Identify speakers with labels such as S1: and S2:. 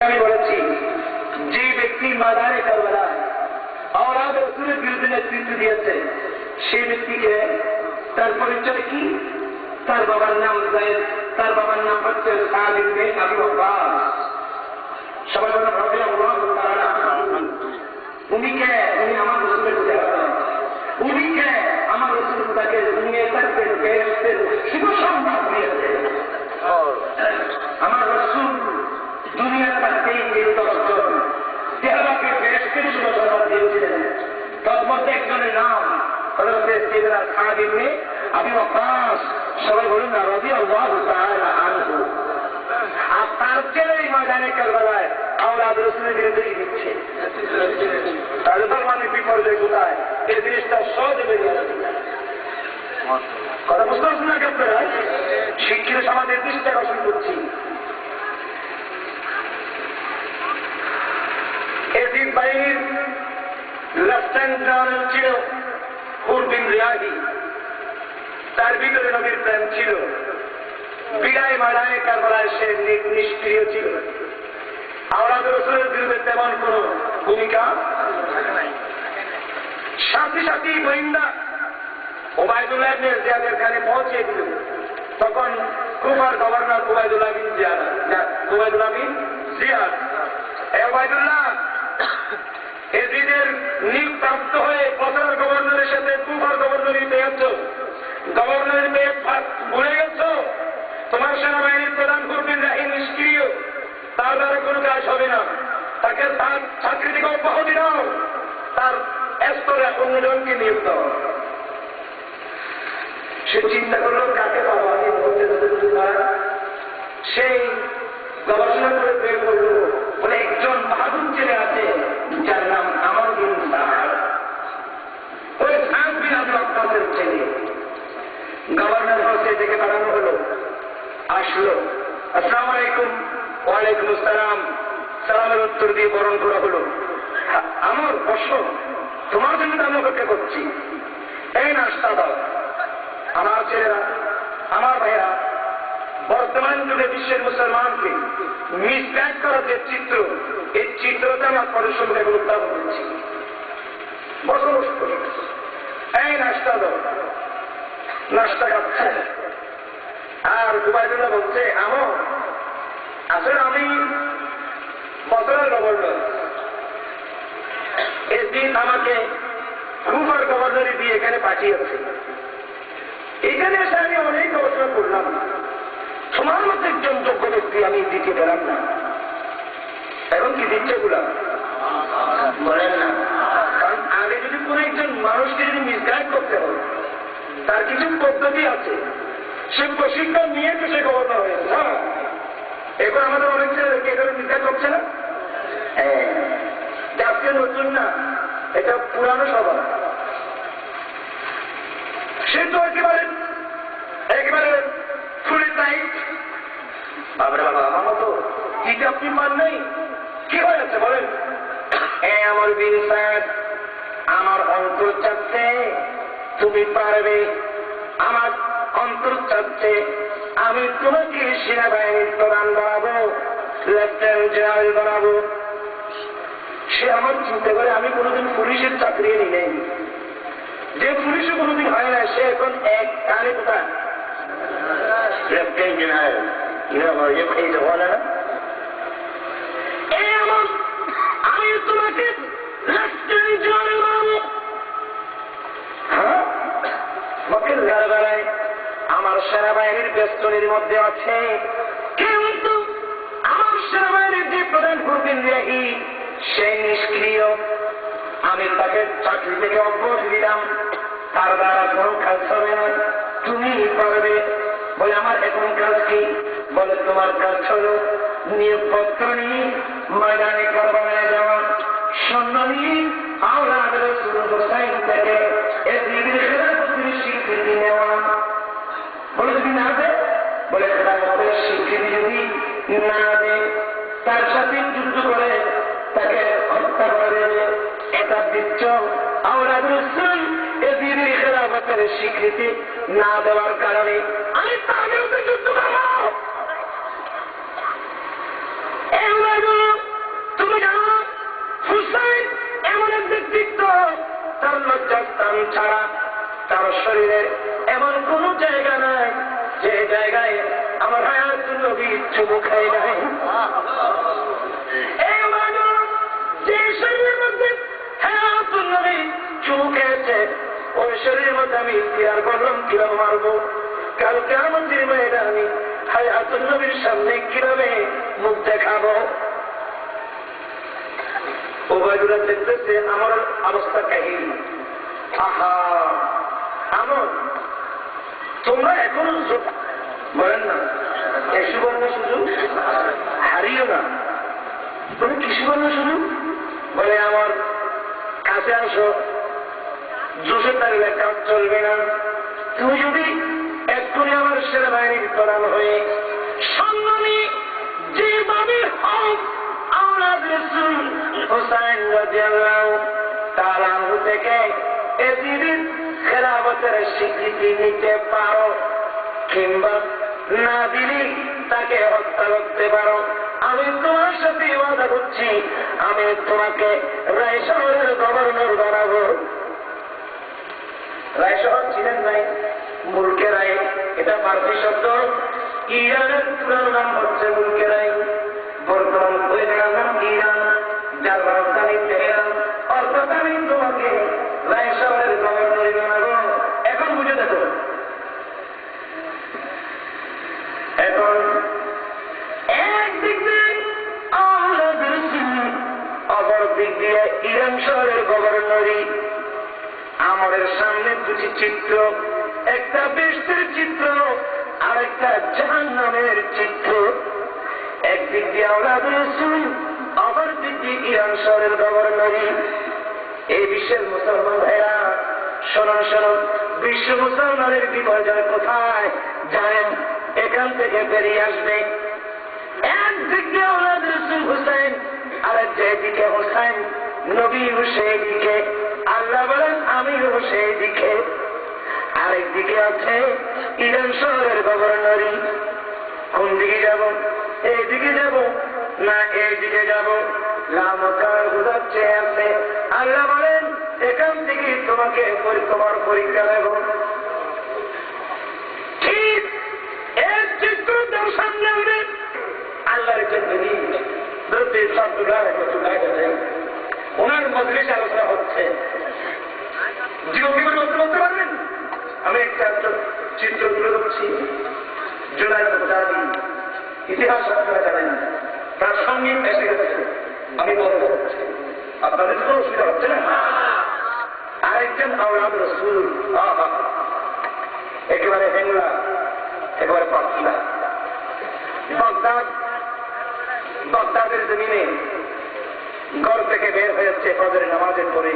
S1: আমি বলেছি যে ব্যক্তি ময়দানে কারবালায় আওলাদ রাসূলের বিরুদ্ধে নেতৃত্ব দিয়েছে সেই ব্যক্তিকে তার পরিচয় কি? তার বাবার নাম যায়েদ, তার বাবার নাম হচ্ছে সাদ ইবনে আবি ওয়াক্কাস। সবাই বলেন রাদিয়াল্লাহু তাআলা আনহু। উনি কে? উনি আমার রাসূলের চেহারা। উনি কে? আমার রাসূল তাকে দুনিয়া থেকে বেহেশতের শুভ সংবাদ দিয়েছে। আমার রাসূল দুনিয়া থাকতেই যে 10 জন চেহারাকে বেহেশতের শুভ সংবাদ দিয়েছিলেন, তার মধ্যে একজনের নাম হযরত সাইয়েদনা সাদ ইবনে আবি ওয়াক্কাস। সবাই বলুন না রাদিয়াল্লাহু তাআলা আনহু। আর তার ছেলে এই ময়দানে কারবালায় আওলাদ রাসূলের বিরুদ্ধে দিচ্ছে। তাহলে তার মানে বিপর্যয় কোথায়? এই জিনিসটা সহজে বেরিয়ে আসে। কথা বুঝতে পারছেন না আপনারা? শিক্ষিত সমাজের দৃষ্টি আকর্ষণ করছি। এজিদ বাহিনীর লেফটেন্যান্ট জেনারেল ছিল হুর বিন রিয়াহি। তার ভিতরে নবীর প্রেম ছিল। বিদায় ময়দানে কারবালায় সে নিষ্ক্রিয় ছিল। আওলাদ রাসূলের বিরুদ্ধে তেমন কোন ভূমিকা নাই। সাথে সাথে গোয়েন্দা ওবায়দুল্লাহ ইবনে জিয়াদের কাছে পৌঁছে দিল। তখন কুফার গভর্নর ওবায়দুল্লাহ বিন জিয়াদ, ওবায়দুল্লাহ এজিদের নিয়োগপ্রাপ্ত হয়ে বছরের গভর্নরের সাথে কুফার গভর্নরই পেয়েছ, গভর্নরের মেয়ে ভুলে গেছ। তোমার সেনাবাহিনীর প্রধান হুর বিন রিয়াহি নিষ্ক্রিয়, তার দ্বারা কোনো কাজ হবে না। তাকে তার চাকরি থেকে অব্যাহতি দাও, তার স্তরে অন্যজনকে নিয়োগ দাও। সে চিন্তা করলো কাকে পাবো আমি বলতে সেই গবেষণা করে বের করলো, বলে একজন বাহাদুর ছেলে আছে যার নাম আমর বিন সাদ। ওই সাদ বিন আবি ওয়াক্কাসের ছেলে। গভর্নর হাউসে থেকে পাঠানো হলো। আসলো, আসসালামু আলাইকুম। ওয়ালাইকুম আসসালাম। সালামের উত্তর দিয়ে বরণ করা হলো। আমার বসো, তোমার জন্য আমি অপেক্ষা করছি। এই নাস্তা দাও। আমার ছেলেরা, আমার ভাইয়েরা, বর্তমান যুগে বিশ্বের মুসলমানকে মিসগাইড করার যে চিত্র, এই চিত্রটা আমি আপনাদের সঙ্গে উত্থাপন করছি। বসো বসো, এই নাস্তা দাও। নাস্তা খাচ্ছে। আর ওবায়দুল্লাহ বলছে আমর, আসলে আমি বছরের গভর্নর, এদিন আমাকে কুফার গভর্নরি দিয়ে এখানে পাঠিয়েছে। এখানে এসে আমি অনেক গবেষণা করলাম, তোমার মতো একজন যোগ্য ব্যক্তি আমি দিতে পেলাম না। এখন কি দিচ্ছে গুলা বলেন না? কারণ আগে যদি কোন একজন মানুষকে যদি মিসগাইড করতে হয়, তার কিছু পদ্ধতি আছে। সে প্রশিক্ষণ নিয়ে তো সে গভর্নর হয়েছে। এখন আমাদের অনেক ছেলেদেরকে এখানে মিসগাইড করছে না। আজকে নতুন না, এটা পুরানো স্বভাব। সে তো একেবারে ফুলে টাইট। বাবা আমার মতো দিতে আপনি মান নেই। কি হয়েছে বলেন? আমার বিন সাদ, আমার অন্তর চাচ্ছে তুমি পারবে। আমার অন্তর চাচ্ছে আমি তোমাকে সেনাবাহিনীর প্রধান বানাবো, লেফটেন্যান্ট জেনারেল বানাবো। সে আমার চিন্তা করে আমি কোনোদিন পুলিশের চাকরি নি নেই, যে পুলিশও কোনোদিন হয় না, সে এখন এক কানে কোথায় লেফটেন্যান্ট জেনারেল বলে না। আমি তোমাকে লেফটেন্যান্ট জেনারেল বানাবো। হ্যাঁ, মকের বেলায় আমার সেনাবাহিনীর বেষ্টনীর মধ্যে আছে, কিন্তু আমার সেনাবাহিনীর যে প্রধান হুর বিন রিয়াহি সে নিষ্ক্রিয়। আমি তাকে চাকরি থেকে অব্যাহতি দিলাম, তার দ্বারা কোনো কাজ হবে না, তুমি পারবে। বলে আমার এখন কাজ কি? বলে তোমার কাজ হলো নিয়োগপত্র নিয়ে ময়দানে কারবালায় যাওয়া, সৈন্য নিয়ে আওলাদ রাসূল হুসাইন থেকে এজিদের খেলাফতের স্বীকৃতি নেওয়া। বলে যদি না দে, বলে খেলাফতের স্বীকৃতি যদি না দে, তার সাথে যুদ্ধ করে তাকে হত্যা করে দেবে। এটা দিচ্ছ আওলাদ রাসূল এজিদের খেলাফতের স্বীকৃতি না দেওয়ার কারণে আমি তার বিরুদ্ধে যুদ্ধ করব। এই স্থান ছাড়া তার শরীরে এমন কোন জায়গা নাই যে জায়গায় আমার হায়াতুন নবী চুমু খায় নাই। এই মানুষ যে শরীরের মধ্যে হায়াতুন নবী চুমু খেয়েছে, ওই শরীরের মধ্যে আমি ইতিহার করলাম কিভাবে মারবো। কালকে আমাদের মেয়েরা আমি হায়াতুন নবীর সামনে কিভাবে মুখ দেখাবো। ওবায়দুল্লাহ দেখতেছে আমার অবস্থা কাহিল। আহা আমর, তোমরা এখনো বলেন না এই সুবর্ণ সুযোগ হারিও না। তুমি কি সুবর্ণ সুযোগ বলে আমার কাছে আসো, জোশে থাকলে কাজ চলবে না। তুমি যদি এক্ষুনি আমার সেনাবাহিনীর প্রধান হয়ে সম্মানী যেভাবে হোক আওলাদ রাসূল হুসাইন রাদিয়াল্লাহু তাআলা থেকে এজিদের খেলাফতের স্বীকৃতি নিতে পারো, কিংবা না দিলে তাকে হত্যা করতে পারো, আমি তোমার সাথে ওয়াদা করছি আমি তোমাকে রায় শহরের গভর্নর বানাবো। রায় শহর ছিলেন নাই, মুলকে রায়, এটা ফার্সি শব্দ। ইরানের পুরানো নাম হচ্ছে মুলকে রায়, বর্তমান ওই জায়গার নাম ইরান, যার রাজধানী তেহরান। অর্থাৎ আমি তোমাকে রায় শহরের গভর্নর বানাবো। এখন বুঝে দেখো, এখন একদিক দিয়ে অপর দিক দিয়ে ইরান শহরের গভর্নরই। আমাদের সামনে দুটি চিত্র, একটা বেহেশতের চিত্র আর একটা জাহান্নামের চিত্র। একদিক দিয়ে আওলাদ রাসূল, অপর দিক দিয়ে ইরান শহরের গভর্নরই। এই বিশ্বের মুসলমান ভাইরা শোনো শোনো, বিশ্ব মুসলমানের বিপর্যয় কোথায় জানেন? এখান থেকে বেরিয়ে আসবে একদিকে আওলাদ রাসূল হুসাইন, আরেক যেদিকে হুসাইন নবীও সেই দিকে, আল্লাহ বলেন আমিও সেই দিকে। আরেকদিকে আছে ইরান শহরের গভর্নরই। কোন দিকে যাব? এই দিকে যাব না এই দিকে যাব? লামকার বুঝাচ্ছে আছে। আল্লাহ বলেন এখান থেকে তোমাকে তোমার পরীক্ষা নেব। ঠিক এর চিত্র তার সামনে হবে। আল্লাহর জন্য ওনার মজলিসে আলোচনা হচ্ছে। জীবনকে বলতে বলতে পারবেন? আমি একটা চিত্র তুলে ধরছি। জুনায়েদ বাগদাদী, ইতিহাস আপনারা জানেন, তার সঙ্গে এসে গেছে। আমি বলতে হচ্ছে, আপনাদের কোনো অসুবিধা হচ্ছে না? আরেকজন আওলাদ রাসূল, একেবারে হেংলা, একেবারে পাতলা। বাগদাদের জমিনে ঘর থেকে বের হয়েছে ফজরের নামাজের পরে।